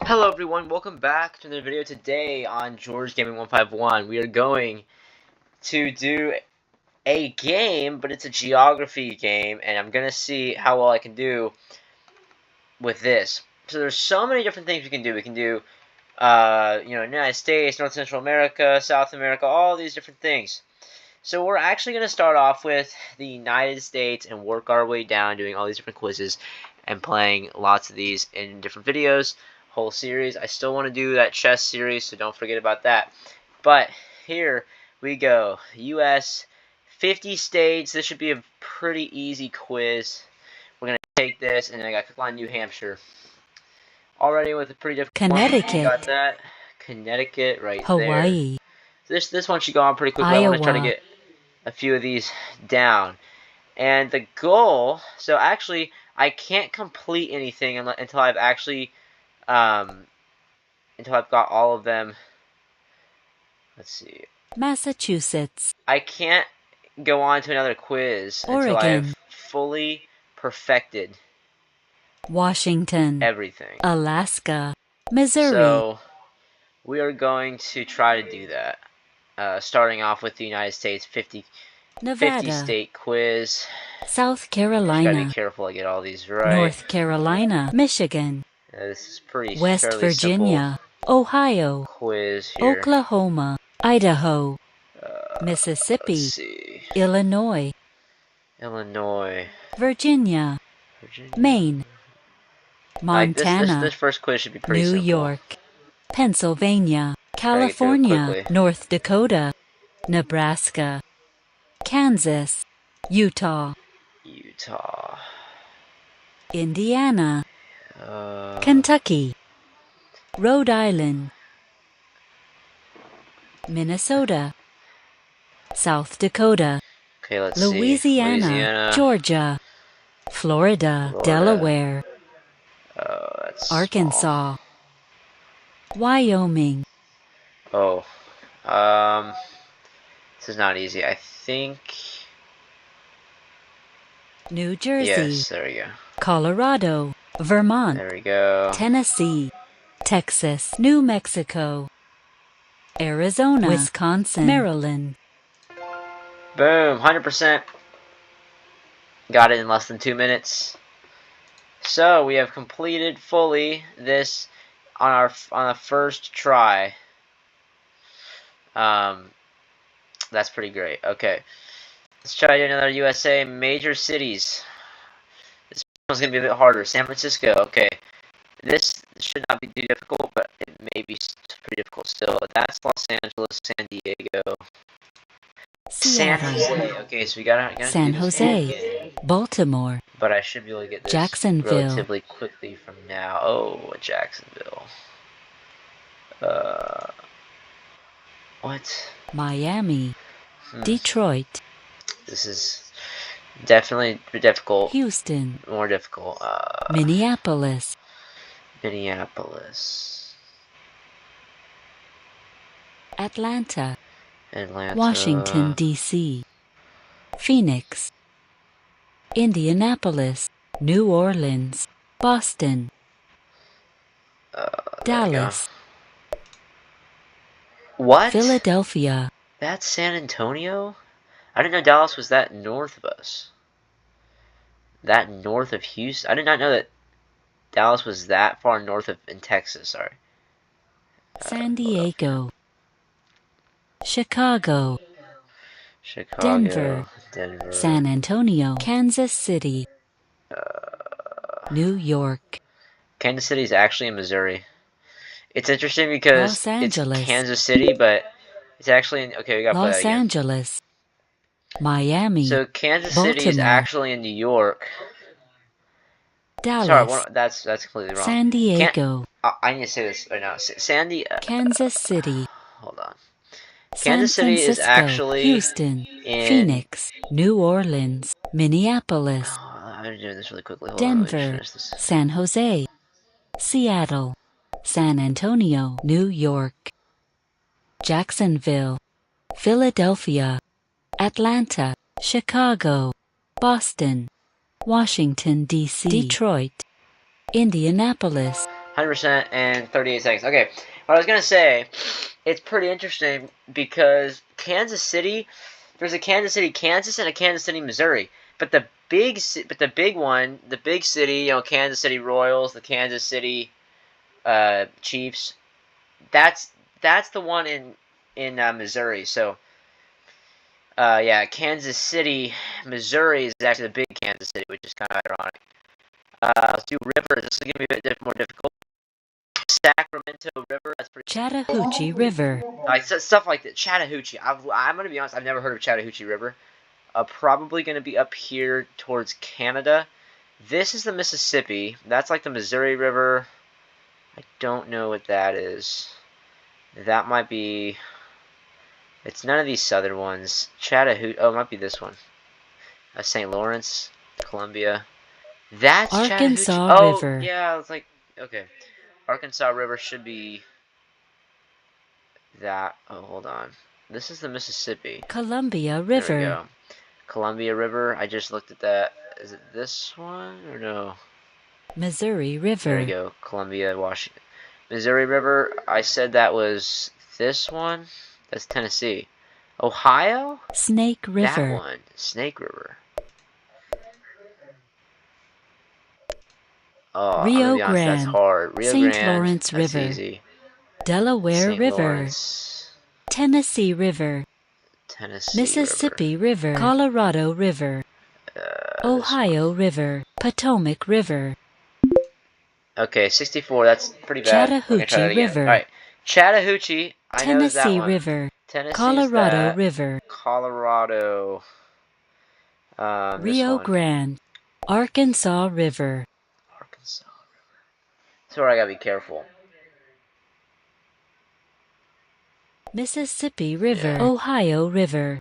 Hello everyone, welcome back to another video. Today on George Gaming 151, we are going to do a game, but it's a geography game, and I'm gonna see how well I can do with this. So there's so many different things we can do. We can do, United States, North Central America, South America, all these different things. So we're actually gonna start off with the United States and work our way down, doing all these different quizzes and playing lots of these in different videos. Whole series. I still want to do that chess series, so don't forget about that. But here we go. U.S. 50 states. This should be a pretty easy quiz. We're going to take this, and then I got to click on New Hampshire. Already with a pretty difficult Connecticut. one. Got that. Connecticut right Hawaii. there. This one should go on pretty quickly. Iowa. I want to try to get a few of these down. And the goal, so actually, I can't complete anything until I've actually until I've got all of them. Let's see. Massachusetts. I can't go on to another quiz until I have fully perfected Washington. Everything. Alaska. Missouri. So we are going to try to do that. Starting off with the United States 50 state quiz. South Carolina. Gotta be careful I get all these right. North Carolina. Michigan. This is pretty West Virginia. Ohio. Quiz here. Oklahoma. Idaho. Mississippi. Let's see. Illinois. Virginia. Maine. Montana. This first quiz should be pretty New simple. York. Pennsylvania. California. North Dakota. Nebraska. Kansas. Utah. Indiana. Kentucky. Rhode Island. Minnesota. South Dakota. Okay, let's Louisiana. See. Louisiana. Georgia. Florida. Delaware. That's Arkansas. Wyoming. Oh. This is not easy. I think New Jersey. Yes, there we go. Colorado. Vermont. There we go. Tennessee. Texas. New Mexico. Arizona. Wisconsin. Maryland. Boom, 100%. Got it in less than 2 minutes. So we have completed fully this on the first try. That's pretty great. Okay, let's try to do another USA major cities. This one's gonna be a bit harder. San Francisco. Okay, this should not be too difficult, but it may be pretty difficult still. That's Los Angeles, San Diego. San Jose. Okay, so we gotta San Jose. Baltimore. But I should be able to get this Jacksonville. relatively quickly from now. Oh, Jacksonville. What? Miami. Detroit. This is definitely difficult. Houston. More difficult. Minneapolis. Atlanta. Washington, D.C. Phoenix. Indianapolis. New Orleans. Boston. Dallas. What? Philadelphia. That's San Antonio? I didn't know Dallas was that north of us. That north of Houston? I did not know that Dallas was that far north of in Texas, sorry. San Diego. Chicago. Denver. San Antonio. Kansas City. New York. Kansas City is actually in Missouri. It's interesting because it's Kansas City, but it's actually in... Okay, we gotta play that again. Los Angeles. Miami. So Kansas City is actually in New York. Dallas. Sorry, that's completely wrong. San Diego. I need to say this right now. Kansas City. Hold on. Kansas City is actually Houston, Phoenix, New Orleans, Minneapolis, I'm doing this really quickly. Denver, San Jose, Seattle, San Antonio, New York, Jacksonville, Philadelphia, Atlanta, Chicago, Boston, Washington, D.C., Detroit, Indianapolis, 100% and 38 seconds. Okay, what I was gonna say, it's pretty interesting because Kansas City, there's a Kansas City, Kansas, and a Kansas City, Missouri. But the big one, the big city, you know, Kansas City Royals, the Kansas City Chiefs. That's the one in Missouri. So, yeah, Kansas City, Missouri is actually the big Kansas City, which is kind of ironic. Let's do rivers. This is gonna be a bit more difficult. Sacramento River. That's pretty. Chattahoochee River. Like stuff like that. Chattahoochee. I'm gonna be honest. I've never heard of Chattahoochee River. Probably gonna be up here towards Canada. This is the Mississippi. That's like the Missouri River. I don't know what that is. That might be. It's none of these southern ones. Chattahoochee. Oh, it might be this one. St. Lawrence, Columbia. That's Arkansas Chattahoochee. River. Oh, yeah. It's like okay. Arkansas River should be that. Oh, hold on. This is the Mississippi. Columbia River. There we go. Columbia River. I just looked at that. Is it this one or no? Missouri River. There we go. Columbia, Washington. Missouri River. I said that was this one. That's Tennessee. Ohio? Snake River. That one. Snake River. Oh, Rio honest, Grande. that's hard. Rio St. Grande, Lawrence that's River. easy. Delaware St. River. Lawrence. Tennessee River. Tennessee Mississippi River. Colorado River. Ohio River. Potomac River. Okay, 64. That's pretty bad. Chattahoochee River. All right, Chattahoochee. I know that Tennessee one. River. Tennessee's Colorado that. River. Colorado. Rio Grande. Arkansas River. Arkansas River. That's where I gotta be careful. Mississippi River. Yeah. Ohio River.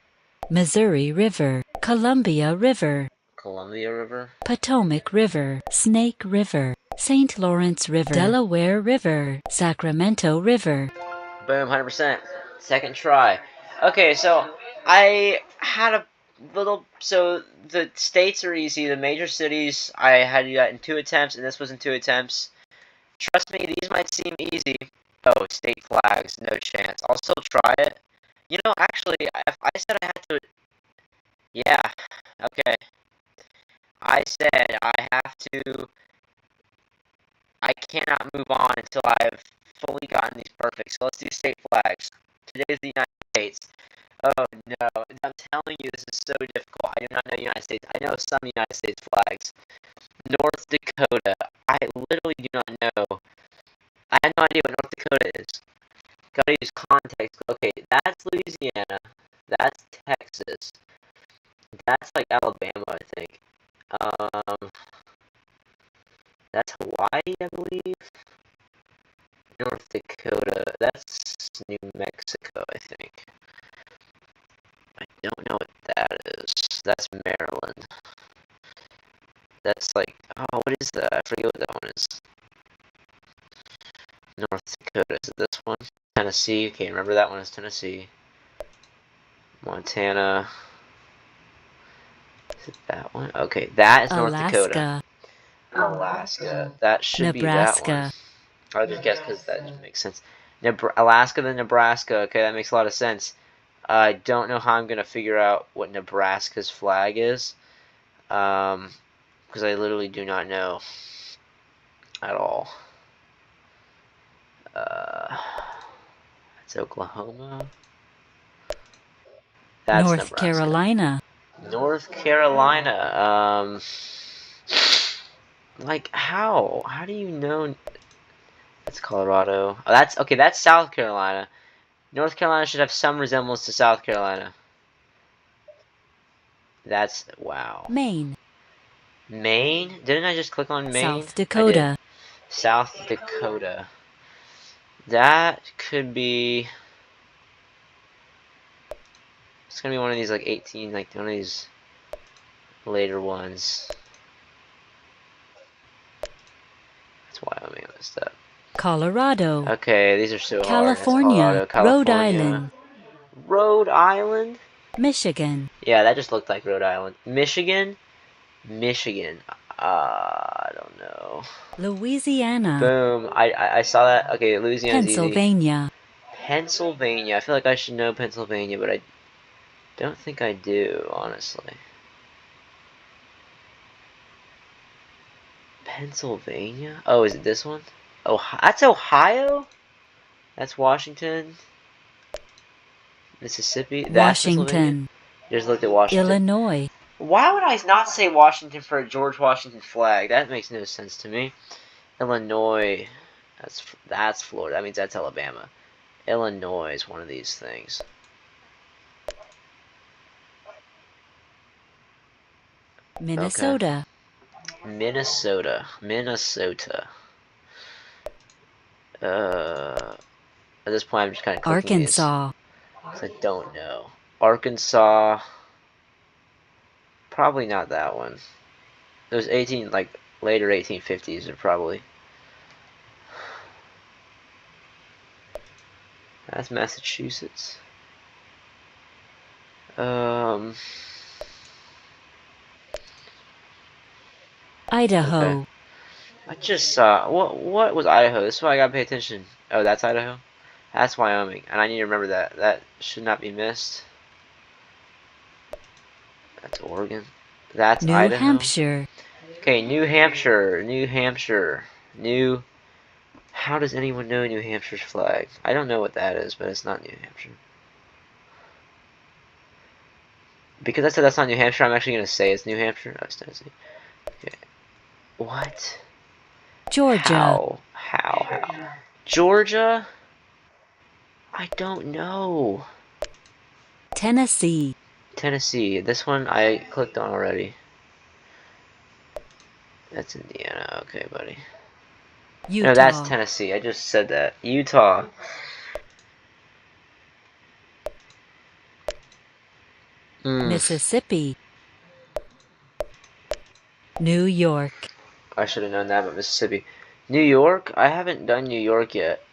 Missouri River. Columbia River. Columbia River. Potomac River. Snake River. St. Lawrence River. Delaware River. Sacramento River. Boom, 100%. Second try. Okay, so I had a little. So the states are easy. The major cities, I had that in 2 attempts, and this was in 2 attempts. Trust me, these might seem easy. Oh, state flags, no chance. I'll still try it. You know, actually, if I said I had to. Yeah, okay. I said I have to. I cannot move on until I've fully gotten these perfect. So let's do state flags. Today's the United States. Oh no, I'm telling you, this is so difficult. I do not know the United States. I know some United States flags. North Dakota. I literally do not know. I had no idea what North Dakota is. Gotta use context. Okay, that's Louisiana. That's Texas. That's like Alabama, I think. That's Hawaii, I believe. North Dakota. That's New Mexico, I think. I don't know what that is. That's Maryland. That's like, oh, what is that? I forget what that one is. North Dakota. Is it this one? Tennessee. Okay, remember that one is Tennessee. Montana. Is it that one? Okay, that is North Dakota. Alaska. That should Nebraska. be that one. I just guess because that just makes sense. Alaska, then Nebraska. Okay, that makes a lot of sense. I don't know how I'm going to figure out what Nebraska's flag is. Because I literally do not know at all. It's Oklahoma. That's North Nebraska. Carolina. North Carolina. Like how? How do you know? That's Colorado. Oh, that's okay. That's South Carolina. North Carolina should have some resemblance to South Carolina. That's wow. Maine. Maine? Didn't I just click on Maine? South Dakota. South Dakota. That could be. It's gonna be one of these like 18, like one of these later ones. That's Wyoming I messed up. Colorado. Okay, these are so California. hard. California. Rhode Island. Rhode Island? Michigan. Yeah, that just looked like Rhode Island. Michigan? Michigan. I don't know. Louisiana. Boom. I saw that. Okay, Louisiana's easy. Pennsylvania. Pennsylvania. I feel like I should know Pennsylvania, but I don't think I do, honestly. Pennsylvania? Oh, is it this one? Oh, that's Ohio? That's Washington. Mississippi? That's Pennsylvania? Washington. Just looked at Washington. Illinois. Why would I not say Washington for a George Washington flag? That makes no sense to me. Illinois. That's Florida. That means that's Alabama. Illinois is one of these things. Minnesota. Okay. Minnesota. At this point, I'm just kind of clicking Arkansas. because I don't know. Arkansas. Probably not that one. Those later 1850s are probably. That's Massachusetts. Idaho. Okay. I just saw what was Idaho? This is why I gotta pay attention. Oh, that's Idaho. That's Wyoming, and I need to remember that. That should not be missed. That's Oregon. That's New Idaho. Hampshire. Okay, New Hampshire. New Hampshire. How does anyone know New Hampshire's flag? I don't know what that is, but it's not New Hampshire. Because I said that's not New Hampshire, I'm actually going to say it's New Hampshire. Oh, it's Tennessee. Okay. What? Georgia. How? Georgia? I don't know. Tennessee. Tennessee. This one I clicked on already. That's Indiana. Okay, buddy. Utah. No, that's Tennessee. I just said that. Utah. Mississippi. New York. I should have known that about Mississippi. New York? I haven't done New York yet.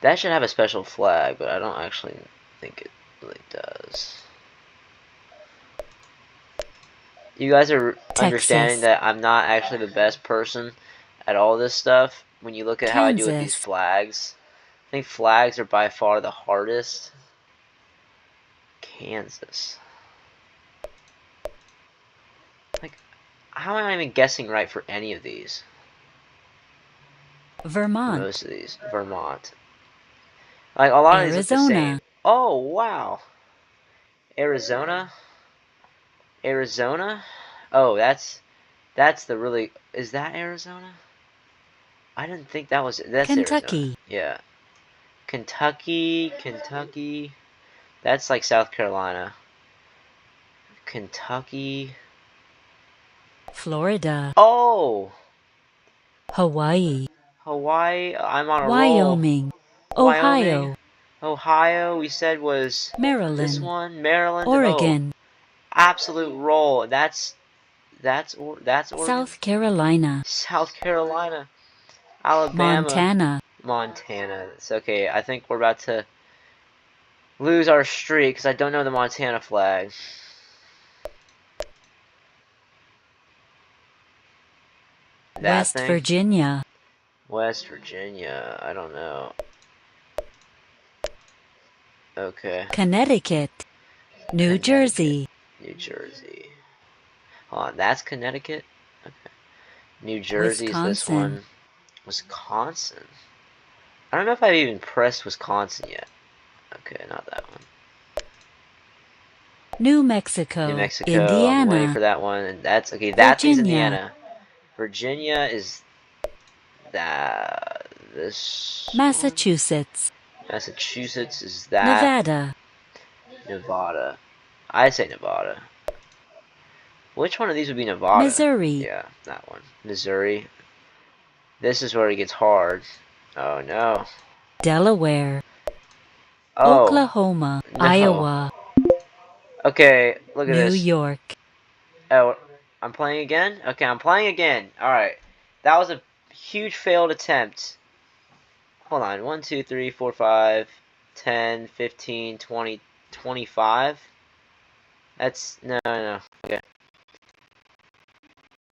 That should have a special flag, but I don't actually think it really does. You guys are understanding that I'm not actually the best person at all this stuff. When you look at how I do with these flags, I think flags are by far the hardest. Kansas. Like, how am I even guessing right for any of these? Vermont. Most of these. Vermont. Like, a lot of these look the same. Oh, wow. Arizona? Oh, that's the really... Is that Arizona? I didn't think that was... That's Kentucky. Arizona. Yeah. Kentucky. That's like South Carolina. Kentucky. Florida. Oh! Hawaii. I'm on a Wyoming. roll. Ohio, we said was Maryland. this one. Maryland. Oregon. Oh, absolute roll. That's Oregon. South Carolina. Alabama. Montana. It's okay. I think we're about to lose our streak because I don't know the Montana flag. West Virginia. I don't know. Okay. Connecticut. New Jersey. Hold on, that's Connecticut? Okay. New Jersey is this one. Wisconsin. I don't know if I've even pressed Wisconsin yet. Okay, not that one. New Mexico. Indiana. I'm waiting for that one. And that's okay. That's Indiana. Virginia is this. Massachusetts. Is that. Nevada. I say Nevada. Which one of these would be Nevada? Missouri. Yeah, that one. Missouri. This is where it gets hard. Oh no. Delaware. Oh. Oklahoma. No. Iowa. Okay, look at this. New York. Oh, I'm playing again? Okay, I'm playing again. Alright. That was a huge failed attempt. Hold on. 1, 2, 3, 4, 5, 10, 15, 20, 25. That's no. Okay.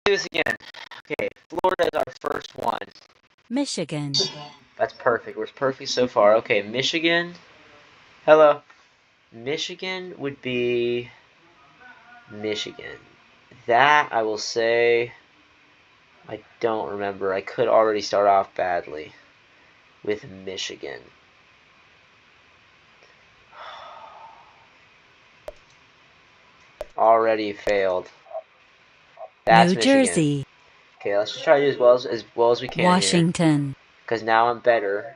Do this again. Okay, Florida is our first one. Michigan. That's perfect. We're perfect so far. Okay, Michigan. Hello. Michigan would be Michigan. That I will say I don't remember. I could already start off badly with Michigan. Already failed. That's New Michigan. Jersey. Okay, let's just try to do as well as we can Washington. Because now I'm better.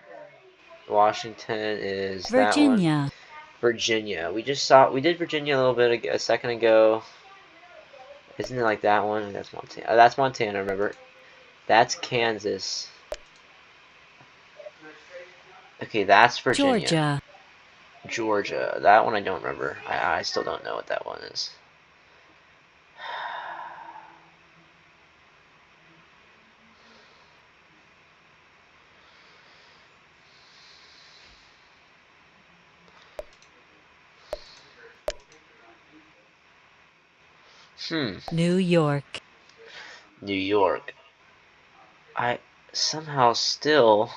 Washington is that one. Virginia. Virginia. We did Virginia a little bit ago, a second ago. Isn't it like that one? That's Montana. Oh, that's Montana, remember. That's Kansas. Okay, that's Virginia. Georgia. That one I don't remember. I still don't know what that one is. New York. New York. I somehow still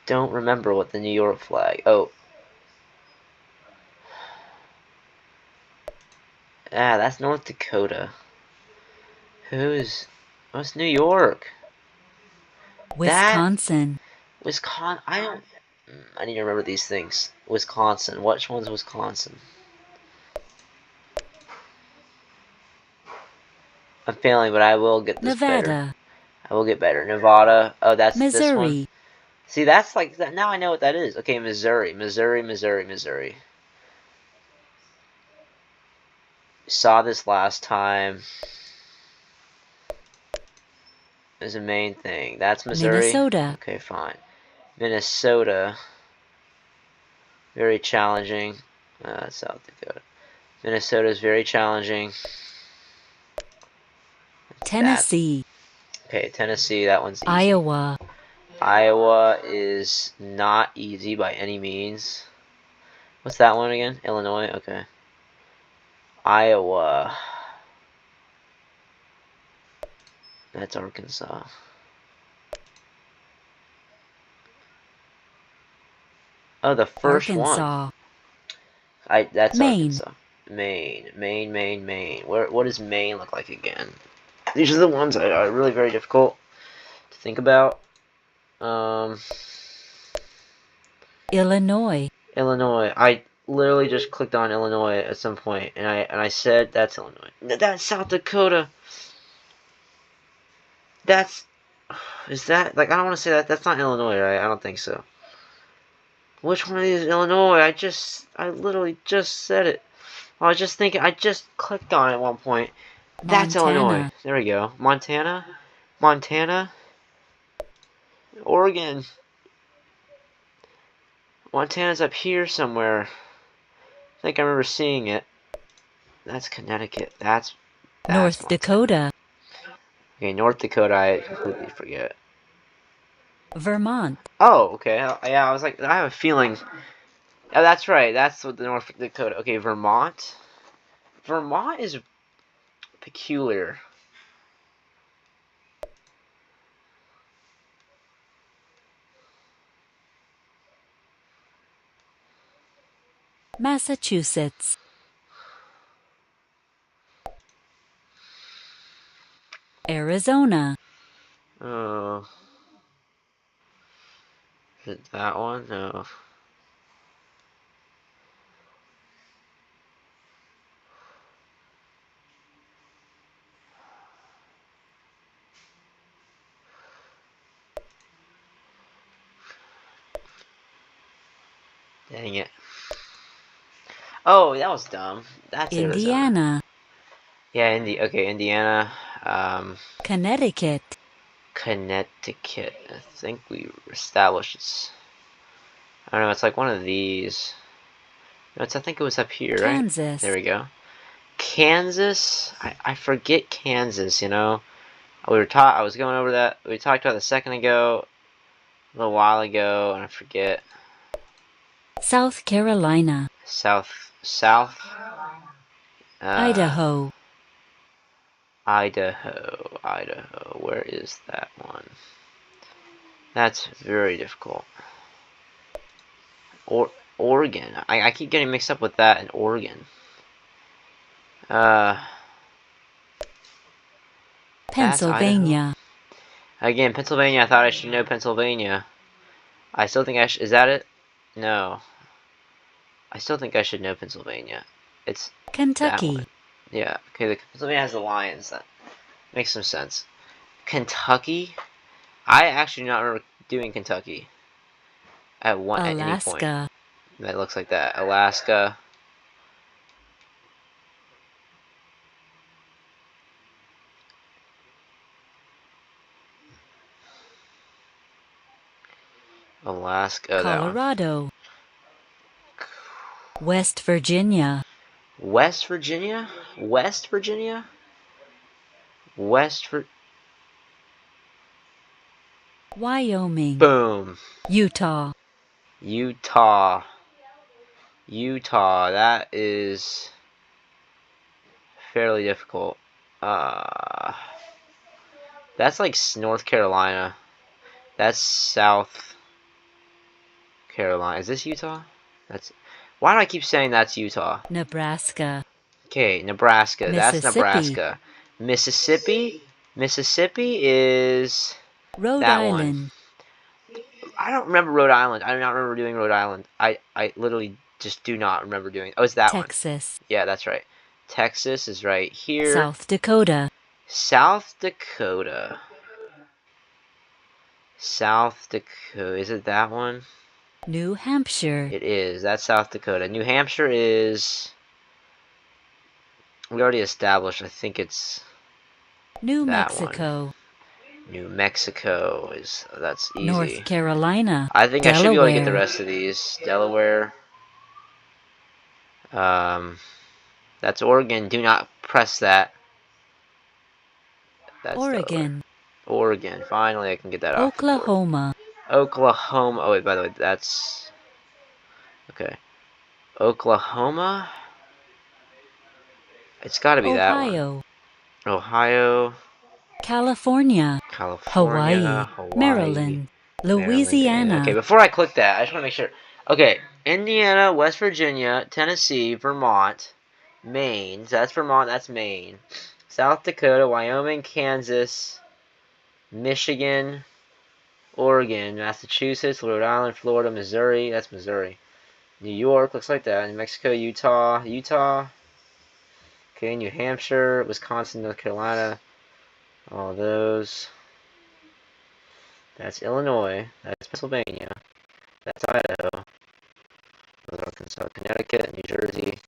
don't remember what the New York flag. Oh. Ah, that's North Dakota. What's New York? Wisconsin. Wisconsin. I need to remember these things. Wisconsin. Which one's Wisconsin? I'm failing, but I will get this Nevada. better. I will get better. Nevada. Oh, that's Missouri. this one. See, that's like that. Now I know what that is. Okay, Missouri. Saw this last time. Is a main thing. That's Missouri. Minnesota. Okay, fine. Minnesota. Very challenging. South Dakota. Minnesota is very challenging. Tennessee. Okay, Tennessee. That one's easy. Iowa. Iowa is not easy by any means. What's that one again? Illinois? Okay. Iowa. That's Arkansas. Oh, the first Arkansas. one. That's Maine. Arkansas. Maine. What does Maine look like again? These are the ones that are really very difficult to think about. Illinois. I literally just clicked on Illinois at some point, and I said that's Illinois. That's South Dakota. Is that like I don't want to say that. That's not Illinois, right? I don't think so. Which one of these is Illinois? I literally just said it. I was just thinking. I just clicked on it at one point. That's Montana. Illinois. There we go. Montana. Oregon. Montana's up here somewhere. I think I remember seeing it. That's Connecticut. That's North Montana. Dakota. Okay, North Dakota, I completely forget. Vermont. Oh, okay. Yeah, I was like, I have a feeling. Oh, that's right. That's what the North Dakota. Okay, Vermont. Vermont is peculiar. Massachusetts. Arizona. Oh. Is it that one? No. Dang it. Oh, that was dumb. That's Indiana. Arizona. Yeah, Indiana. Connecticut. Connecticut. I think we established it's. I don't know. It's like one of these. No, I think it was up here, right? Kansas. There we go. Kansas. I forget Kansas. You know, I was going over that. We talked about it a second ago, a little while ago, and I forget. South Carolina. South Idaho. Idaho. Where is that one? That's very difficult. Oregon. I keep getting mixed up with that and Oregon. That's Pennsylvania. Idaho. Again, Pennsylvania. I thought I should know Pennsylvania. I still think I should. Is that it? No. I still think I should know Pennsylvania. It's Kentucky. that one. Yeah. Okay. The Pennsylvania has the Lions. That makes some sense. Kentucky. I actually do not remember doing Kentucky at any point. Alaska. That looks like that. Alaska. Alaska. Colorado. West Virginia. West Virginia? West Virginia? Wyoming. Boom. Utah. Utah. That is fairly difficult. That's like North Carolina. That's South Carolina. Is this Utah? Why do I keep saying that's Utah? Nebraska. Okay, Nebraska. That's Nebraska. Mississippi is Rhode that Island. one. I don't remember Rhode Island. I do not remember doing Rhode Island. I literally just do not remember doing. Oh, it's that one. Texas. Yeah, that's right. Texas is right here. South Dakota. South Dakota. Is it that one? New Hampshire. It is. That's South Dakota. New Hampshire is. We already established. I think it's. New that Mexico. One. New Mexico that's easy. North Carolina. I think Delaware. I should be able to get the rest of these. Delaware. That's Oregon. Do not press that. That's Oregon. Delaware. Oregon. Finally, I can get that Oklahoma. Oklahoma. Oh wait, by the way, that's okay. Oklahoma. It's got to be that one. Ohio. California. Hawaii. Maryland. Louisiana. Okay, before I click that, I just want to make sure. Okay, Indiana, West Virginia, Tennessee, Vermont, Maine. So that's Vermont, that's Maine. South Dakota, Wyoming, Kansas, Michigan, Oregon, Massachusetts, Rhode Island, Florida, Missouri. That's Missouri. New York, looks like that. New Mexico, Utah. Okay, New Hampshire, Wisconsin, North Carolina. All those. That's Illinois. That's Pennsylvania. That's Idaho. Arkansas, Connecticut, New Jersey,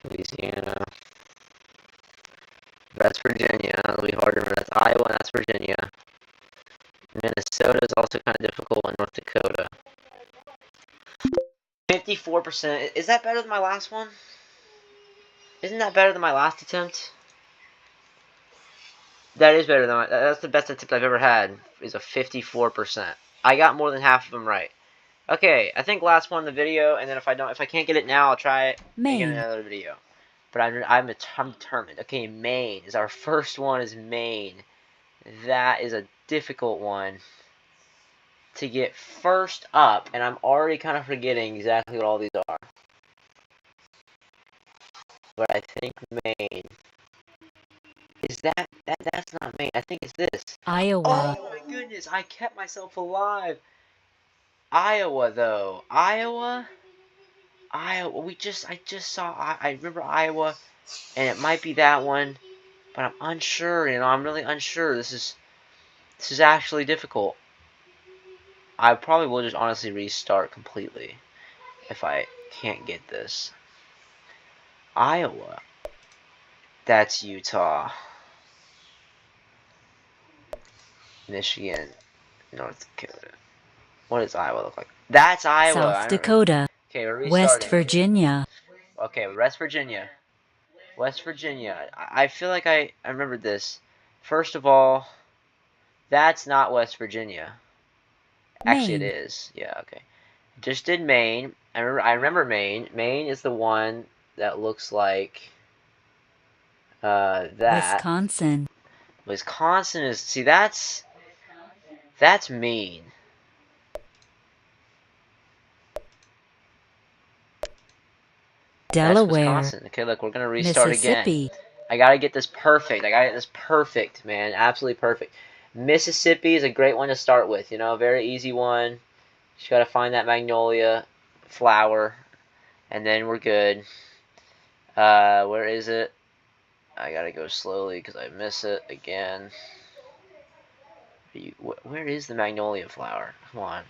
Louisiana. That's Virginia. It'll be hard to remember. That's Iowa, and that's Virginia. Minnesota is also kind of difficult, and North Dakota. 54%. Is that better than my last one? Isn't that better than my last attempt? That is better than that's the best attempt I've ever had. Is a 54%. I got more than half of them right. Okay, I think last one in the video, and then if I can't get it now, I'll try it in another video. But I'm determined. Okay, Maine is our first one. Is Maine. That is a difficult one to get first up, and I'm already kind of forgetting exactly what all these are. But I think Maine. Is that's not Maine. I think it's this. Iowa. Oh my goodness, I kept myself alive. Iowa though. Iowa. I just saw I remember Iowa, and it might be that one, but I'm unsure, I'm really unsure. This is actually difficult. I probably will just honestly restart completely if I can't get this. Iowa. That's Utah. Michigan, North Dakota. What does Iowa look like? That's Iowa. South Dakota. Okay, we're restarting. West Virginia. Okay, West Virginia. West Virginia. I feel like I remembered this. First of all, that's not West Virginia. Actually, it is. Yeah, okay. Just did Maine. I remember Maine. Maine is the one that looks like That. Wisconsin. Wisconsin is, see, that's mean. That's Delaware. Wisconsin. Okay, look, we're gonna restart again. Mississippi. I gotta get this perfect. I gotta get this perfect, man. Absolutely perfect. Mississippi is a great one to start with. You know, a very easy one. Just gotta find that magnolia flower, and then we're good. Where is it? I gotta go slowly because I miss it again. Where is the magnolia flower? Come on.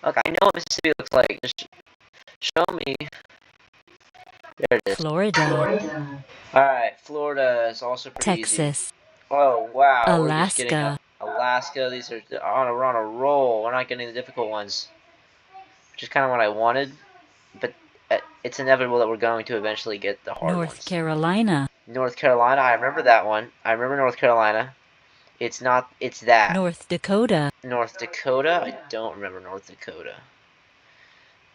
Look, I know what Mississippi looks like. Just show me. There it is. Florida. Alright, Florida is also pretty easy. Texas. Oh, wow. We're just getting Alaska. Alaska. These are we're on a roll. We're not getting the difficult ones, which is kind of what I wanted. But it's inevitable that we're going to eventually get the hard North ones. Carolina. North Carolina. I remember that one. I remember North Carolina. It's not. It's that. North Dakota. North Dakota. I don't remember North Dakota.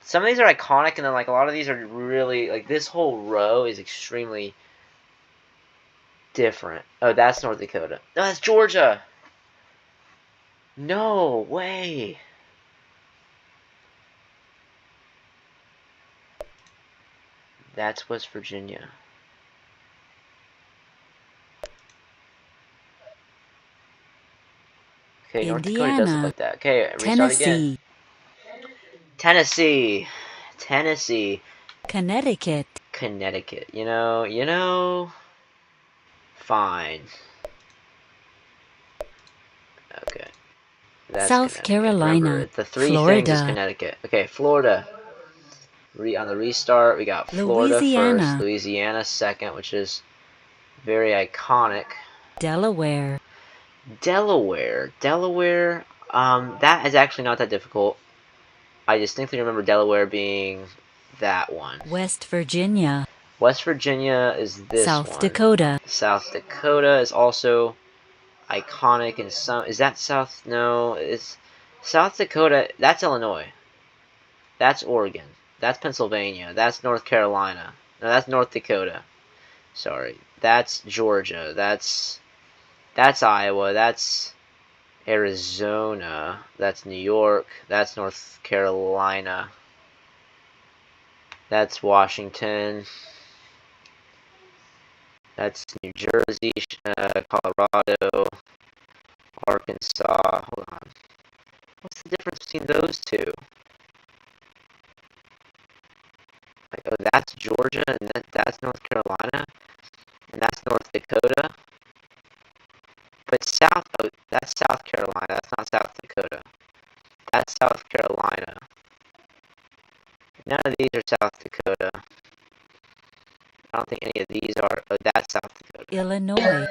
Some of these are iconic, and then like a lot of these are really like this whole row is extremely different. Oh, that's North Dakota. No, that's Georgia. No way. That's West Virginia. Okay, North Dakota does look like that. Okay, restart Tennessee. again. Tennessee. Tennessee. Connecticut. Connecticut. You know. Fine. Okay. That's South Carolina. Remember, the three Florida. things is Connecticut. Okay, Florida. On the restart, we got Florida Louisiana. first, Louisiana second, which is very iconic. Delaware. Delaware. That is actually not that difficult. I distinctly remember Delaware being that one. West Virginia. West Virginia is this South one. Dakota. South Dakota is also iconic in some. Is that South? No, it's South Dakota. That's Illinois. That's Oregon. That's Pennsylvania. That's North Carolina. No, that's North Dakota. Sorry. That's Georgia. That's Iowa. That's Arizona. That's New York. That's North Carolina. That's Washington. That's New Jersey, Colorado, Arkansas. Hold on. What's the difference between those two? Like, oh, that's Georgia, and that's North Carolina, and that's North Dakota. But that's South Carolina. That's not South Dakota. That's South Carolina. None of these are South Dakota. I don't think any of these are. Oh, that's South Dakota. Illinois.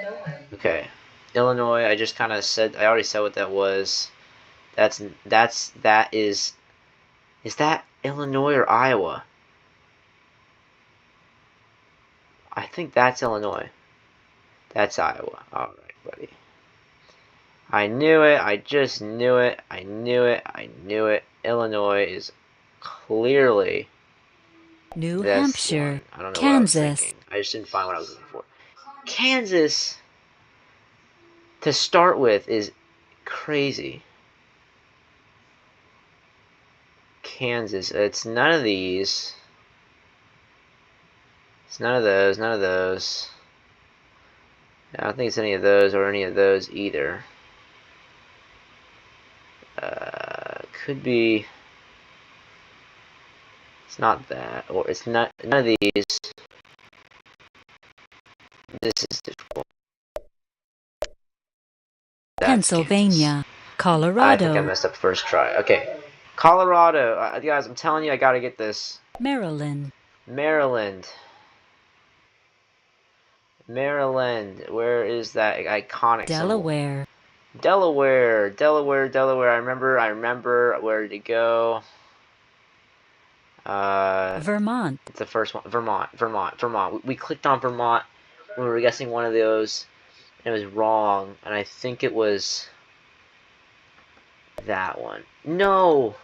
Okay. Illinois, I just kind of said, I already said what that was. That is that Illinois or Iowa? I think that's Illinois. That's Iowa. Alright, buddy. I knew it. I just knew it. I knew it. I knew it. Illinois is clearly New this Hampshire. one. I don't know Kansas. what I was thinking. I just didn't find what I was looking for. Kansas, to start with, is crazy. Kansas. It's none of these. It's none of those. None of those. I don't think it's any of those or any of those either. Could be. It's not that, or it's not none of these. This is difficult. Pennsylvania. Colorado. I think I messed up first try. Okay, Colorado. Guys, I'm telling you, I gotta get this. Maryland. Maryland. Where is that iconic Delaware. symbol? Delaware. I remember where to go. Vermont. It's the first one. Vermont. We clicked on Vermont when we were guessing one of those, and it was wrong. And I think it was that one. No.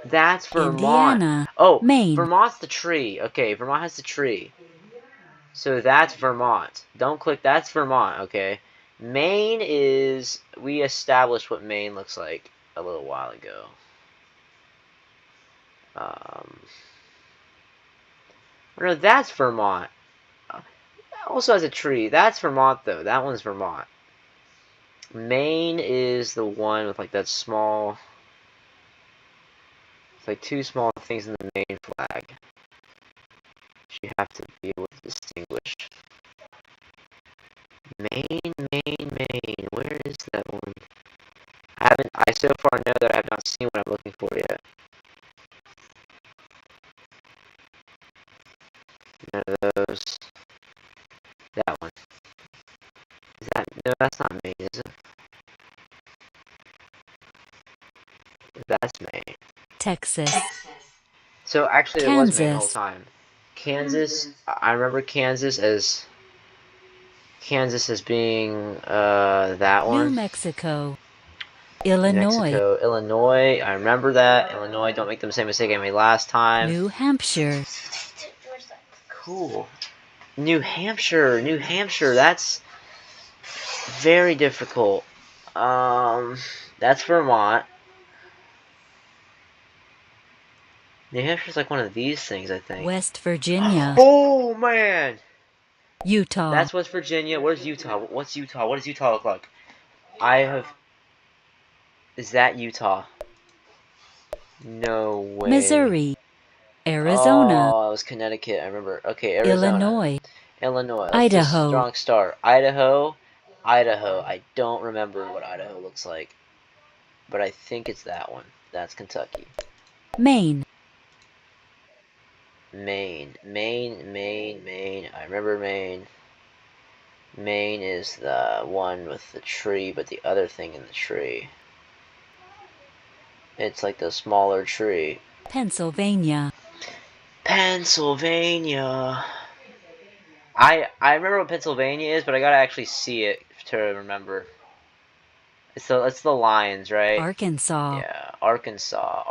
That's Vermont. Indiana. Oh, Maine. Vermont's the tree. Okay, Vermont has the tree. So that's Vermont. Don't click. That's Vermont, okay? Maine is... We established what Maine looks like a little while ago. No, that's Vermont. Also has a tree. That's Vermont, though. That one's Vermont. Maine is the one with, like, that small... It's like two small things in the Maine flag. You have to be able to distinguish. Maine, Maine, Maine. Where is that one? I so far know that I have not seen what I'm looking for yet. None of those. That one. Is that... No, that's not Maine, is it? That's Maine. Texas. So actually, it was Maine the whole Kansas. time. Kansas. I remember Kansas as being that New one. Mexico. New Illinois. Mexico, Illinois. I remember that. Illinois. Don't make the same mistake I made last time. New Hampshire. Cool. New Hampshire. New Hampshire. That's very difficult. That's Vermont. New Hampshire's like one of these things, I think. West Virginia. Oh, man! Utah. That's West Virginia. Where's Utah? What's Utah? What does Utah look like? Is that Utah? No way. Missouri. Arizona. Oh, it was Connecticut. I remember. Okay, Arizona. Illinois. Illinois. That's Idaho. a strong start. Idaho. I don't remember what Idaho looks like, but I think it's that one. That's Kentucky. Maine. Maine. I remember Maine. Maine is the one with the tree, but the other thing in the tree. It's like the smaller tree. Pennsylvania. Pennsylvania. I remember what Pennsylvania is, but I gotta actually see it to remember. It's the Lions, right? Arkansas. Yeah, Arkansas.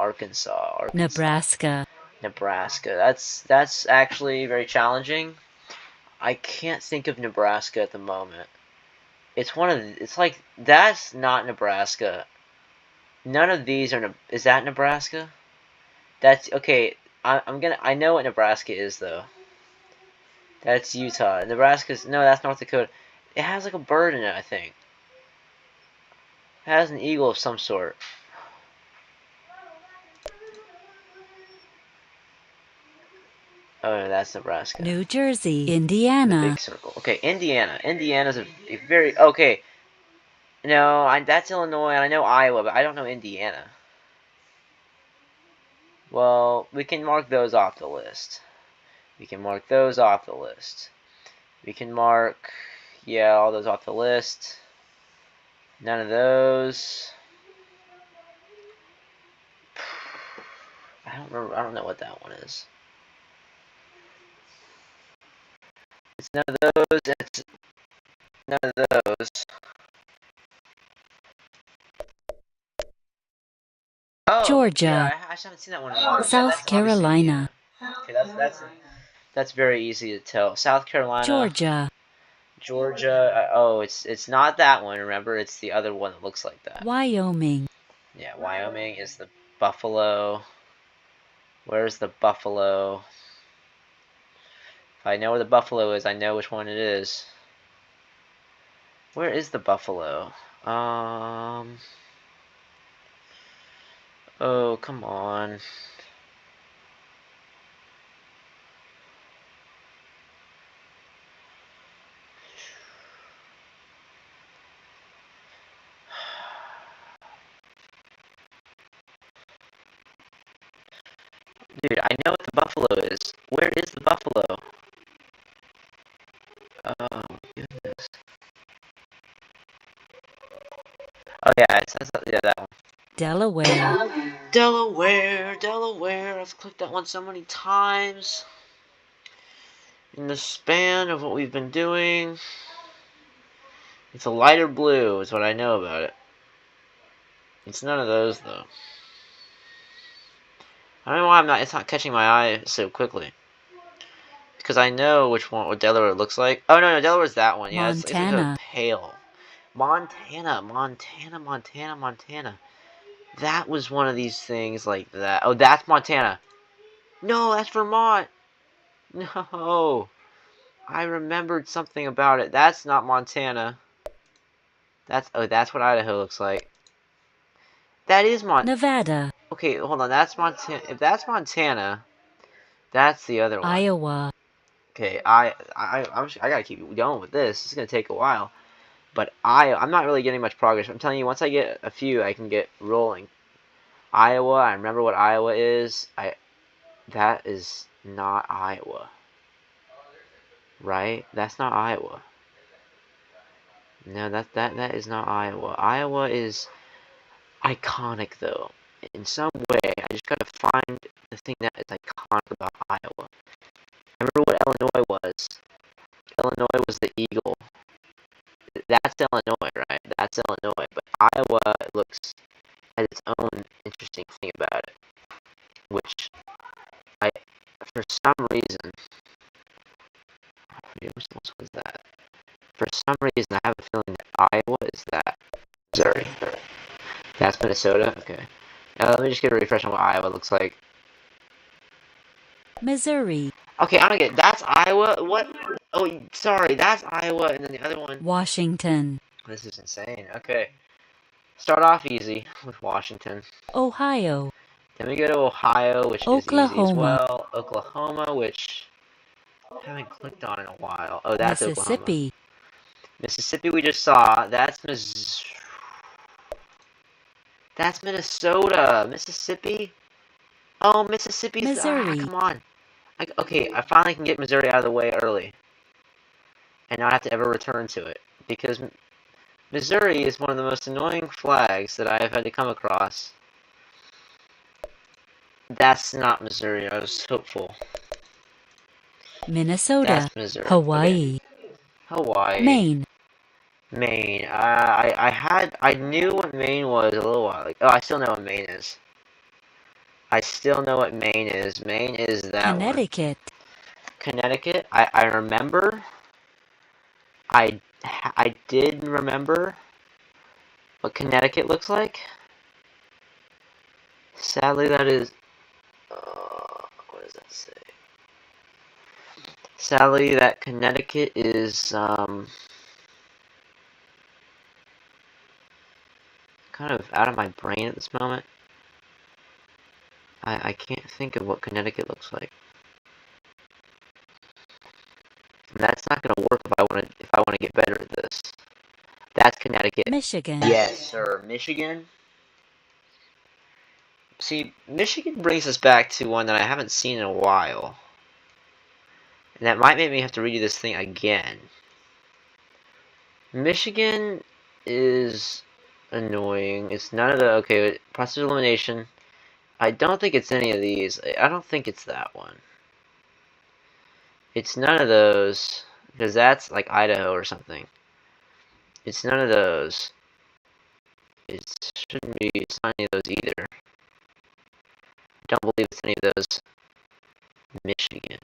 Nebraska. That's actually very challenging. I can't think of Nebraska at the moment. It's like, that's not Nebraska. None of these are, is that Nebraska? That's, okay, I know what Nebraska is, though. That's Utah. Nebraska's, no, that's North Dakota. It has like a bird in it, I think. It has an eagle of some sort. Oh, no, that's Nebraska. New Jersey. The Indiana. big circle. Okay, Indiana. Indiana's a very... Okay. No, that's Illinois, and I know Iowa, but I don't know Indiana. Well, we can mark those off the list. We can mark, yeah, all those off the list. None of those. I don't remember. I don't know what that one is. It's none of those. It's none of those. Oh, Georgia. Yeah, I haven't seen that one in a while. South Carolina. Okay, that's very easy to tell. South Carolina. Georgia. Oh, it's not that one. Remember, it's the other one that looks like that. Wyoming. Yeah, Wyoming is the buffalo. Where's the buffalo? If I know where the buffalo is, I know which one it is. Where is the buffalo? Oh, come on. Dude, I know what the buffalo is. Where is the buffalo? Oh, goodness. Oh, yeah, yeah, that one. Delaware. Delaware. I've clicked that one so many times. In the span of what we've been doing. It's a lighter blue, is what I know about it. It's none of those, though. I don't know why it's not catching my eye so quickly. Because I know what Delaware looks like. Oh, no, Delaware's that one. Yeah, it's like a Montana. pale. Montana. That was one of these things like that. Oh, that's Montana. No, that's Vermont. No. I remembered something about it. That's not Montana. That's what Idaho looks like. That is Nevada. Okay, hold on. That's Montana. If that's Montana, that's the other one. Iowa. Okay, I gotta keep going with this. It's gonna take a while, but I'm not really getting much progress. I'm telling you, once I get a few, I can get rolling. Iowa. I remember what Iowa is. That is not Iowa, right? That's not Iowa. No, that is not Iowa. Iowa is iconic though. In some way, I just gotta find the thing that is iconic about Iowa. Remember what Illinois was? Illinois was the eagle. That's Illinois, right? That's Illinois. But Iowa looks has its own interesting thing about it, which for some reason, which was that? For some reason, I have a feeling that Iowa is that. Missouri. That's Minnesota? Okay. Now let me just get a refresh on what Iowa looks like. Missouri. Okay, I don't get it. That's Iowa? What? Oh, sorry. That's Iowa, and then the other one. Washington. This is insane. Okay. Start off easy with Washington. Ohio. Then we go to Ohio, which Oklahoma. is easy as well. Oklahoma, which I haven't clicked on in a while. Oh, that's Mississippi. Oklahoma. Mississippi we just saw. That's Minnesota. Mississippi? Oh, Mississippi's... Missouri. come on. Okay, I finally can get Missouri out of the way early. And not have to ever return to it. Because Missouri is one of the most annoying flags that I have had to come across. That's not Missouri. I was hopeful. Minnesota. That's Missouri. Hawaii. Okay. Hawaii. Maine. Maine. I knew what Maine was a little while ago. Oh, I still know what Maine is. Maine is that Connecticut. one. Connecticut. I remember. I did remember what Connecticut looks like. Sadly, that is... what does that say? Sadly, that Connecticut is, kind of out of my brain at this moment. I can't think of what Connecticut looks like. And that's not gonna work if I wanna get better at this. That's Connecticut. Michigan. Yes, sir. Michigan. See, Michigan brings us back to one that I haven't seen in a while. And that might make me have to redo this thing again. Michigan is annoying. It's none of the... Okay, process of elimination. I don't think it's any of these. I don't think it's that one. It's none of those. Because that's like Idaho or something. It's none of those. It shouldn't be... It's not any of those either. I don't believe it's any of those. Michigan.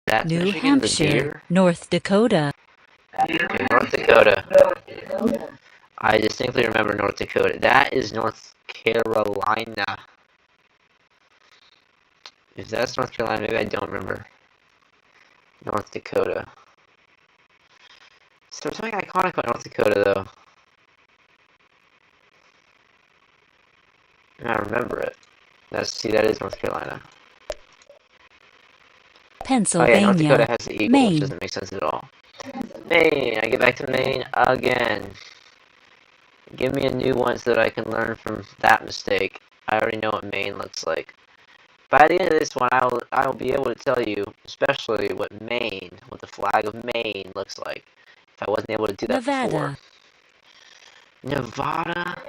That's New Michigan, Hampshire. North Dakota. Okay, North Dakota. I distinctly remember North Dakota. That is North Carolina. If that's North Carolina, maybe I don't remember. North Dakota. So there's something iconic about North Dakota, though. And I remember it. See, that is North Carolina. Pennsylvania. Oh yeah, North Dakota has the eagle, Maine. which doesn't make sense at all. Maine. I get back to Maine again. Give me a new one so that I can learn from that mistake. I already know what Maine looks like. By the end of this one, I will be able to tell you, especially what the flag of Maine looks like. If I wasn't able to do that before. Nevada.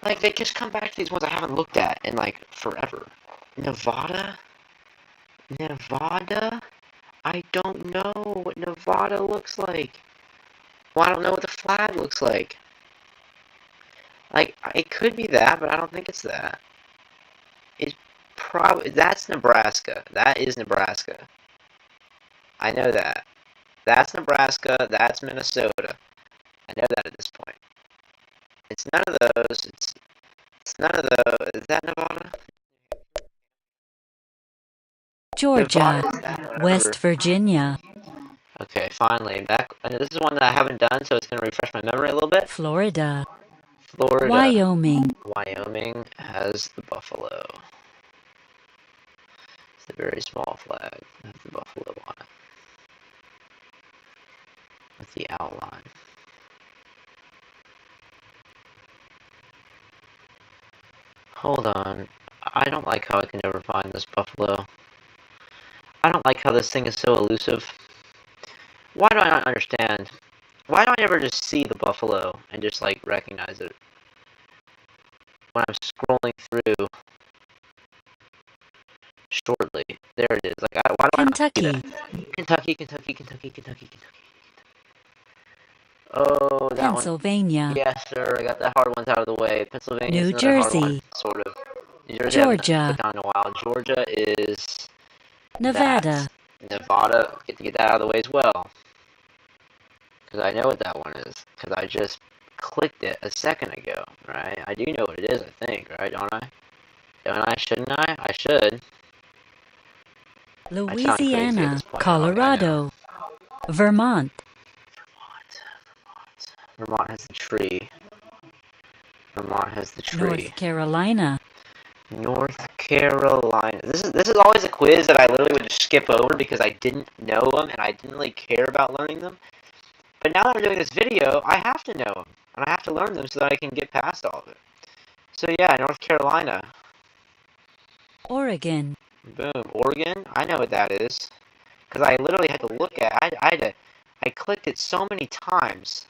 Like, they just come back to these ones I haven't looked at in, like, forever. Nevada? I don't know what Nevada looks like. Well, I don't know what the flag looks like. Like, it could be that, but I don't think it's that. It's probably... That's Nebraska. That is Nebraska. I know that. That's Nebraska. That's Minnesota. I know that at this point. It's none of those. It's none of those. Is that Nevada? Georgia, Nevada, West Virginia, okay, finally. Back. This is one that I haven't done, so it's going to refresh my memory a little bit. Florida, Florida. Wyoming, Wyoming has the buffalo. It's a very small flag with the buffalo on it. With the outline. Hold on. I don't like how I can never find this buffalo. I don't like how this thing is so elusive. Why do I not understand? Why do I never just see the buffalo and just, like, recognize it? When I'm scrolling through shortly. There it is. Like, why do Kentucky, I not see that? Kentucky. Oh, that Pennsylvania, one. Yes, sir. I got the hard ones out of the way. Pennsylvania New is another hard one, Jersey, sort of. New Jersey I haven't Georgia, put down in a while. Georgia is Nevada, that. Nevada, get to get that out of the way as well. Because I know what that one is. Because I just clicked it a second ago, right? I do know what it is, I think, right? Don't I? Don't I? Shouldn't I? I should. Louisiana, Colorado, Vermont, Vermont has the tree. Vermont has the tree. North Carolina, North Carolina. This is always a quiz that I literally would just skip over because I didn't know them and I didn't really care about learning them. But now that I'm doing this video, I have to know them and I have to learn them so that I can get past all of it. So yeah, North Carolina. Oregon, Boom. Oregon. I know what that is because I literally had to look at. I clicked it so many times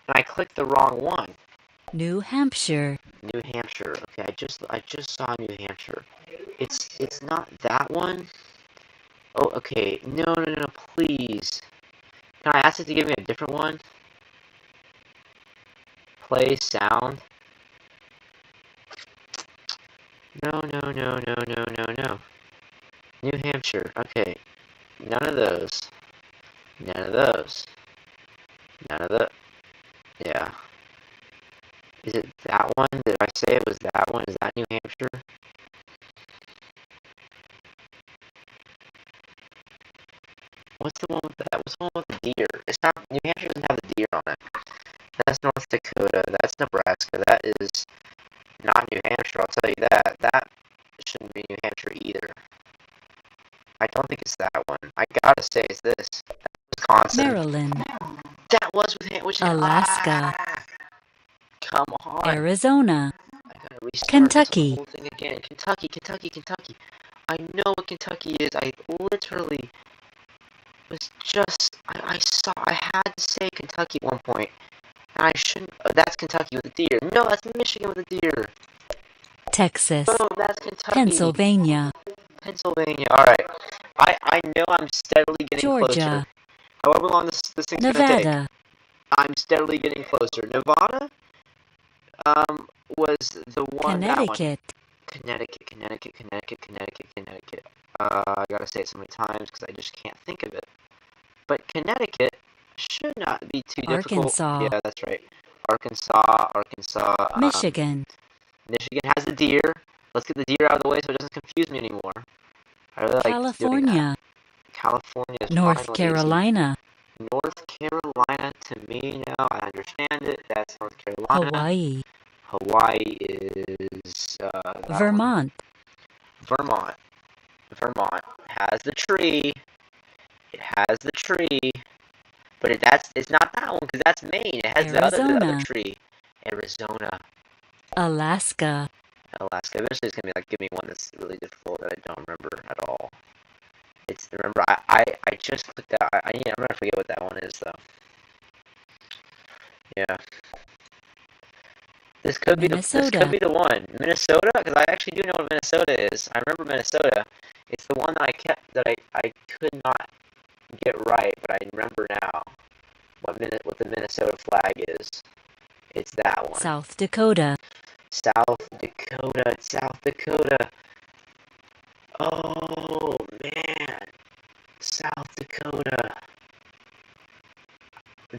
and I clicked the wrong one. New Hampshire, New Hampshire. Okay, I just saw New Hampshire. It's not that one. Oh, okay. No, please. Can I ask it to give me a different one? Play sound. No. New Hampshire. Okay. None of those. None of those. None of the. Yeah. Is it that one? Did I say it was that one? Is that New Hampshire? What's the one with that? What's the one with the deer? It's not. New Hampshire doesn't have the deer on it. That's North Dakota. That's Nebraska. That is not New Hampshire. I'll tell you that. That shouldn't be New Hampshire either. I don't think it's that one. I gotta say it's this. Wisconsin. Maryland, That was with Alaska, come on. Arizona, I gotta restart Kentucky, this whole thing again. Kentucky. I know what Kentucky is. I literally was just. I had to say Kentucky at one point. And I shouldn't. That's Kentucky with a deer. No, that's Michigan with a deer. Texas, Boom, that's Kentucky. Pennsylvania, Alright. I know I'm steadily getting Georgia, closer. However long this thing's gonna take. Nevada, I'm steadily getting closer. Nevada was the one. Connecticut, Connecticut. I gotta say it so many times because I just can't think of it. But Connecticut should not be too difficult. Arkansas, Yeah, that's right. Arkansas. Michigan, Michigan has the deer. Let's get the deer out of the way so it doesn't confuse me anymore. I really like doing that. California, California is North finally Carolina, easy. North Carolina, to me now, I understand it. That's North Carolina. Hawaii, Hawaii is Vermont, Vermont has the tree. It has the tree, but it's not that one because that's Maine. It has the other tree. Arizona. Alaska, Eventually, it's gonna be like, give me one that's really difficult that I don't remember at all. Remember, I just clicked that. I'm gonna forget what that one is though. Yeah. This could be the one. Minnesota, because I actually do know what Minnesota is. I remember Minnesota. It's the one that I could not get right, but I remember now what the Minnesota flag is. It's that one. South Dakota. South Dakota. It's South Dakota. Oh man, South Dakota.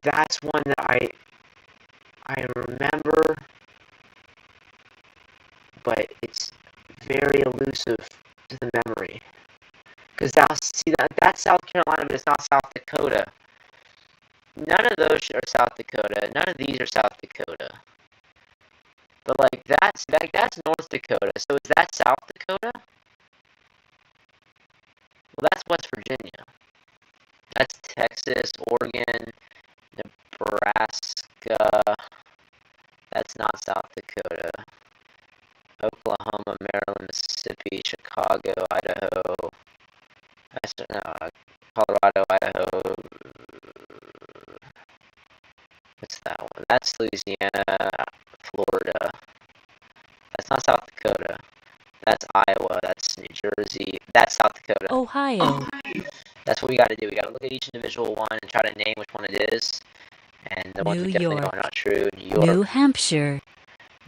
That's one that I remember, but it's very elusive to the memory. Because that's South Carolina, but it's not South Dakota. None of those are South Dakota. None of these are South Dakota. But like that's North Dakota. So is that South Dakota? Well, that's West Virginia. That's Texas, Oregon, Nebraska. That's not South Dakota. Oklahoma, Maryland, Mississippi, Chicago, Idaho. Colorado, Idaho. What's that one? That's Louisiana, Florida. That's not South Dakota. That's Iowa. That's New Jersey. That's South Dakota. Ohio. That's what we gotta do. We gotta look at each individual one and try to name which one it is. And the ones we definitely know are not true. New York. New Hampshire.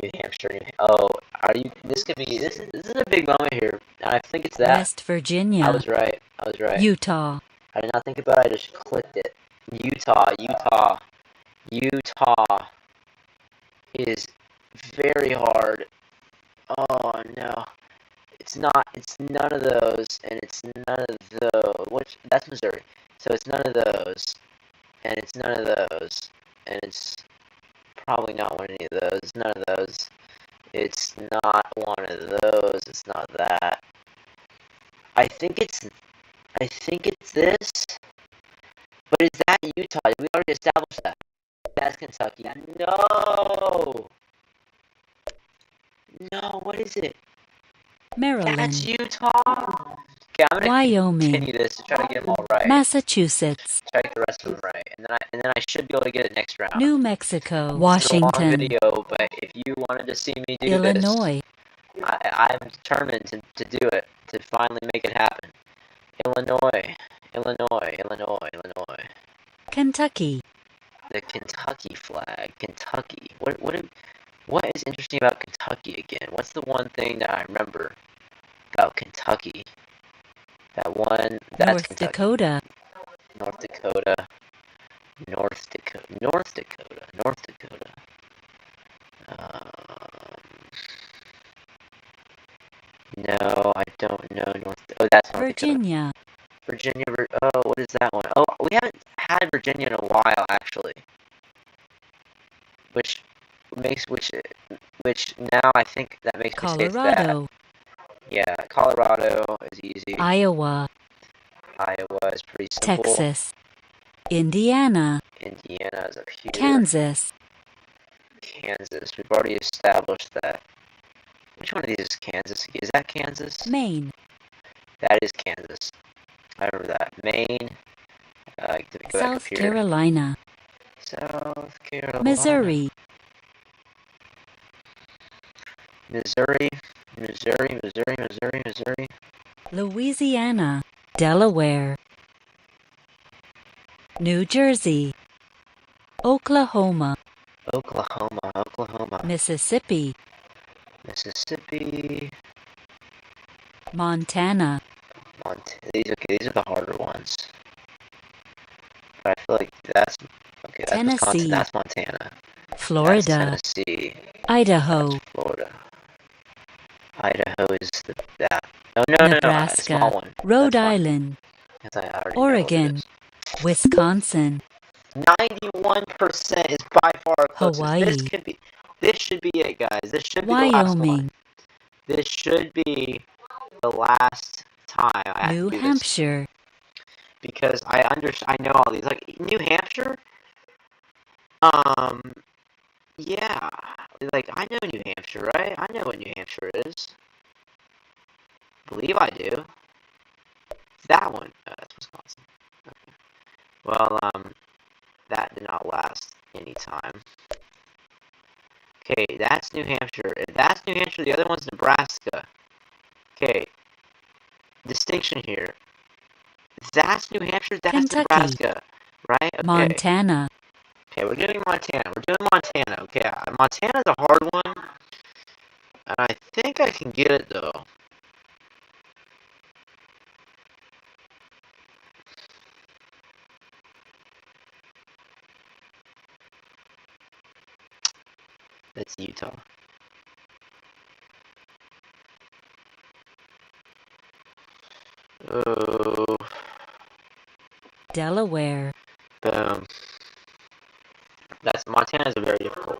New Hampshire. Are you? This could be. This is a big moment here. I think it's that. West Virginia. I was right. Utah. I did not think about it. I just clicked it. Utah is very hard. Oh no. It's not. It's none of those, and it's none of those. That's Missouri. So it's none of those, and it's none of those, and it's probably not one of any of those. None of those. It's not one of those. It's not that. I think it's this. But is that Utah? We already established that. That's Kentucky. No. No. What is it? Maryland. That's Utah. Okay, I'm gonna Wyoming. continue this to try to get them all right. Massachusetts. Try to get the rest of them right, and then I should be able to get it next round. New Mexico. It's a long Washington. video, but if you wanted to see me do Illinois. this, I'm determined to do it, to finally make it happen. Illinois. Kentucky. The Kentucky flag. Kentucky. What is interesting about Kentucky again? What's the one thing that I remember about Kentucky? That's North Kentucky. Dakota. North Dakota. No, I don't know that's North Virginia. Dakota. Virginia. Oh, what is that one? Oh, we haven't had Virginia in a while, actually. Which now I think that makes me say it's that. Colorado. Yeah, Colorado is easy. Iowa. Iowa is pretty simple. Texas. Indiana. Indiana is up here. Kansas. We've already established that. Which one of these is Kansas? Is that Kansas? Maine. That is Kansas. I remember that. Maine. South Carolina. South Carolina. Missouri. Louisiana. Delaware. New Jersey. Oklahoma. Mississippi. Montana. These are the harder ones. But I feel like that's Tennessee. Wisconsin. That's Montana. Florida. That's Tennessee. Idaho. That's Florida. Idaho is that. Oh no, Nebraska. No, small one. Rhode Island. I already Oregon. Wisconsin. 91% is by far closest. Hawaii. This should be it, guys. This should be the last one. Wyoming. This should be the last time I have New to do Hampshire. this. Because I know all these. Like New Hampshire. Yeah. Like I know New Hampshire, right? I know what New Hampshire is. I believe I do. It's that one. That's Wisconsin. Okay. Well, that did not last any time. Okay, that's New Hampshire. If that's New Hampshire, the other one's Nebraska. Okay. distinction here. That's New Hampshire, that's Kentucky. Nebraska, right? Okay. Montana. Okay, we're doing Montana. We're doing Montana. Okay, Montana's a hard one. And I think I can get it, though. That's Utah. Oh. Delaware. Boom. Montana's a very difficult.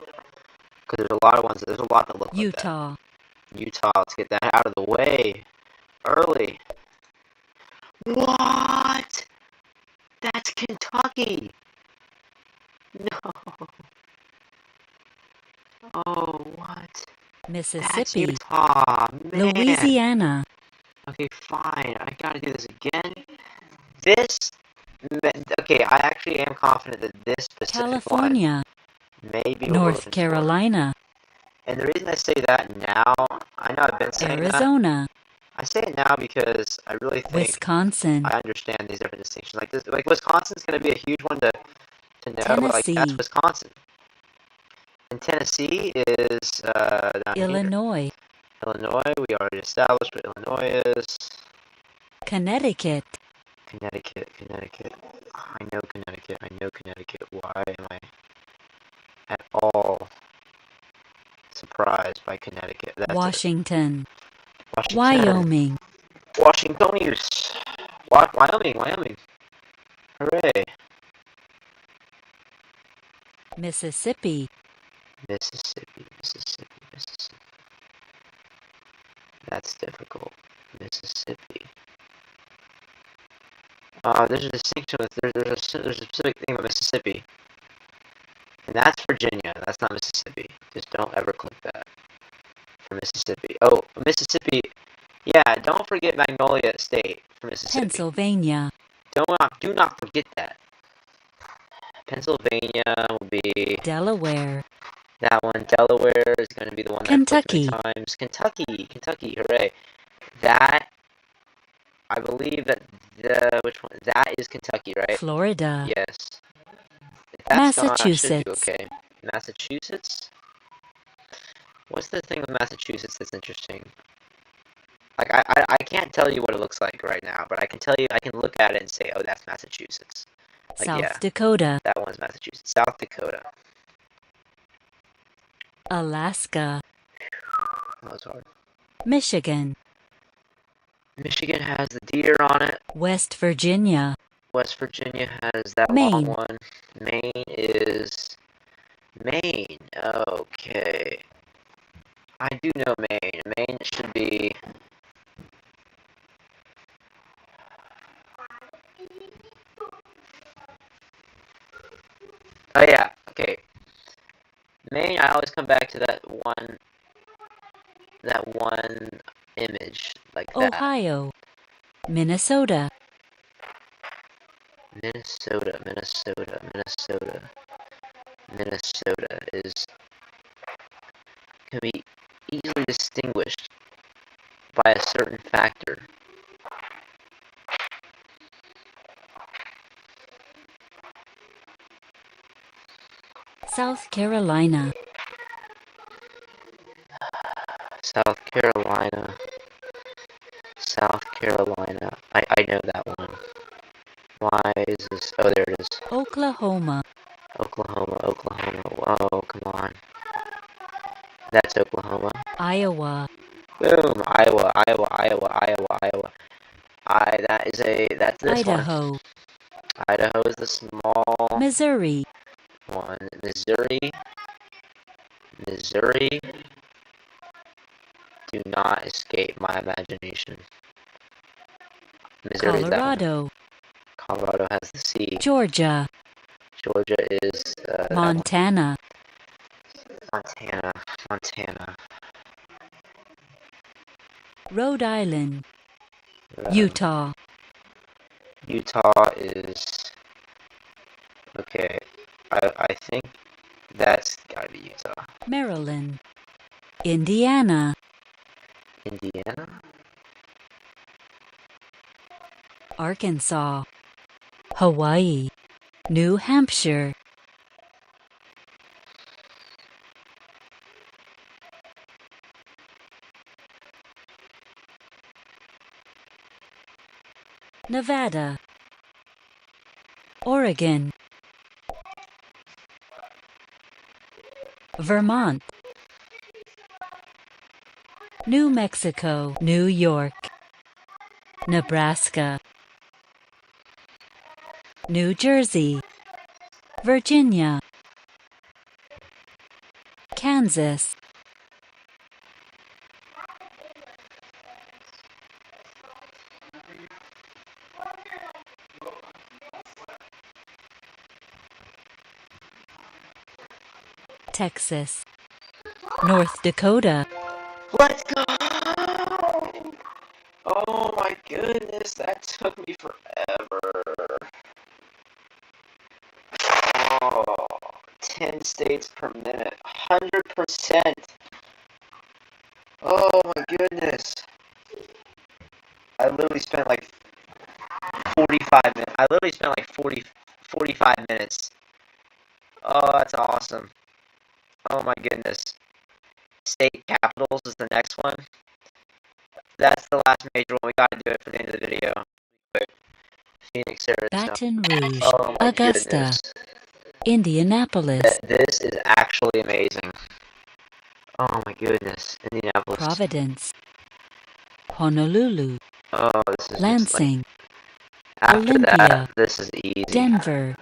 Because there's a lot of ones, there's a lot that look Utah. like that. Utah, let's get that out of the way. Early. What? That's Kentucky. No. Oh, what? That's Mississippi. Utah, man. Louisiana. Okay, fine. I gotta do this again. Okay, I actually am confident that this specific California. one may be North Carolina. And the reason I say that now, I know I've been saying Arizona. that. I say it now because I really think Wisconsin. I understand these different distinctions. Like Wisconsin's going to be a huge one to know. Tennessee. Like, that's Wisconsin. And Tennessee is down Illinois. here. Illinois, we already established what Illinois is. Connecticut. Connecticut. I know Connecticut. Why am I at all surprised by Connecticut? That's Washington. Washington. Wyoming. Washingtonians. Wyoming. Hooray. Mississippi. Mississippi. That's difficult. Mississippi. There's a distinction with there's a specific thing with Mississippi, and that's Virginia. That's not Mississippi. Just don't ever click that for Mississippi. Oh, Mississippi. Yeah, don't forget Magnolia State for Mississippi. Pennsylvania. Do not forget that. Pennsylvania will be Delaware. that one. Delaware is going to be the one Kentucky. that I clicked times. Kentucky, hooray! That I believe that which one? That is Kentucky, right? Florida. Yes. If that's not, I should do Massachusetts. okay. Massachusetts. What's the thing with Massachusetts that's interesting? Like I can't tell you what it looks like right now, but I can tell you I can look at it and say, oh, that's Massachusetts. Like, South yeah, Dakota. that one's Massachusetts. South Dakota. Alaska. That was hard. Michigan. Michigan has the deer on it. West Virginia. West Virginia has that Maine. long one. Maine is Maine. Okay. I do know Maine. Maine should be. Oh yeah. Okay. Maine. I always come back to that one image like that. Ohio. Minnesota. Minnesota is can be easily distinguished by a certain factor. South Carolina. South Carolina. I know that one. Why is this? Oh, there it is. Oklahoma. Oklahoma. Whoa, come on. That's Oklahoma. Iowa. Boom. Iowa. That's this Idaho. one. Idaho is the small Missouri. one. Missouri. Do not escape my imagination. Missouri is that one. Colorado. Colorado has the sea. Georgia. Georgia is Montana. Montana. Rhode Island. Utah. Utah is okay. I think that's gotta be Utah. Maryland. Indiana. Indiana. Arkansas, Hawaii, New Hampshire, Nevada, Oregon, Vermont, New Mexico, New York, Nebraska, New Jersey, Virginia, Kansas, Texas, North Dakota, Let's go! Oh my goodness, that took me forever. Oh, 10 states per minute, 100%. Oh my goodness. I literally spent like 45 minutes. I literally spent like 45 minutes. Oh, that's awesome. Oh my goodness. State capitals is the next one. That's the last major one. We gotta do it for the end of the video. Quick. Phoenix, Arizona. Baton Rouge, Oh my Augusta, goodness. Indianapolis, This is actually amazing. Oh my goodness. Indianapolis. Providence, Honolulu, Oh, this is just like, Lansing, after Olympia, that, this is easy. Denver,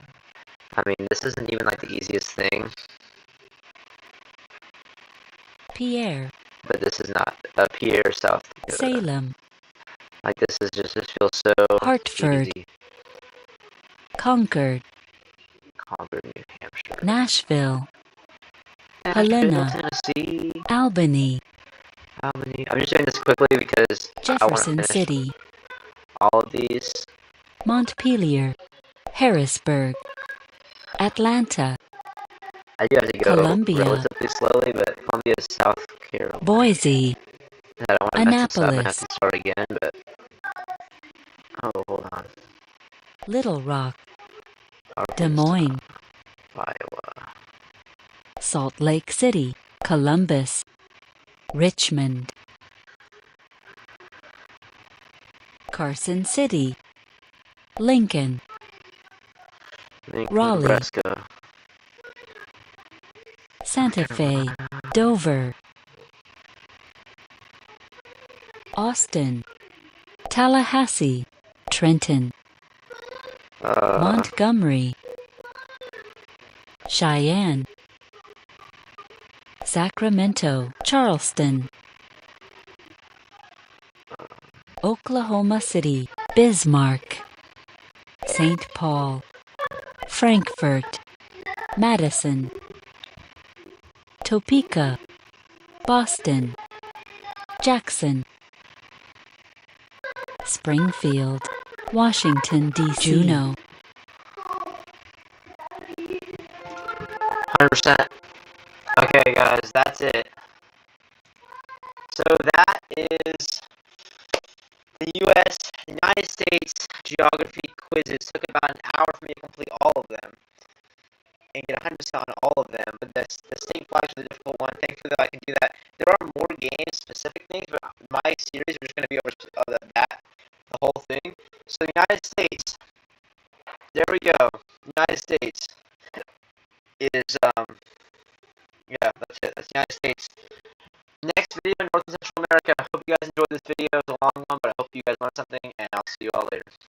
I mean, this isn't even like the easiest thing, Pierre, but this is not up here, South Dakota. Salem, Like, this feels so Hartford, easy. Concord, Concord, New Hampshire. Nashville, Nashville, Helena, Tennessee. Albany, How many? I'm just doing this quickly because I want to Jefferson finish City, all of these. Montpelier, Harrisburg, Atlanta, I do have to go Columbia, relatively slowly, but Columbia is South Carolina. Boise, I don't want to mess this up and have Annapolis, to start again, but... Oh, hold on. Little Rock, Arkansas, Des Moines, Iowa. Salt Lake City, Columbus, Richmond, Carson City, Lincoln, Lincoln, Raleigh, Nebraska. Santa Fe, Dover, Austin, Tallahassee, Trenton, Montgomery, Cheyenne, Sacramento, Charleston, Oklahoma City, Bismarck, St. Paul, Frankfort, Madison, Topeka, Boston, Jackson, Springfield, Washington, D.C., Juneau, 100%. Okay, guys, that's it. So that is the U.S. United States geography quizzes. Took about an hour for me to complete all of them and get 100% on all of them. But the state flags are the difficult one. Thankfully, that I can do that. There are more game-specific things, but my series are just going to be over the whole thing. So the United States. There we go. United States is yeah, that's it. That's the United States. Next video, North and Central America. I hope you guys enjoyed this video. It's a long one, but I hope you guys learned something, and I'll see you all later.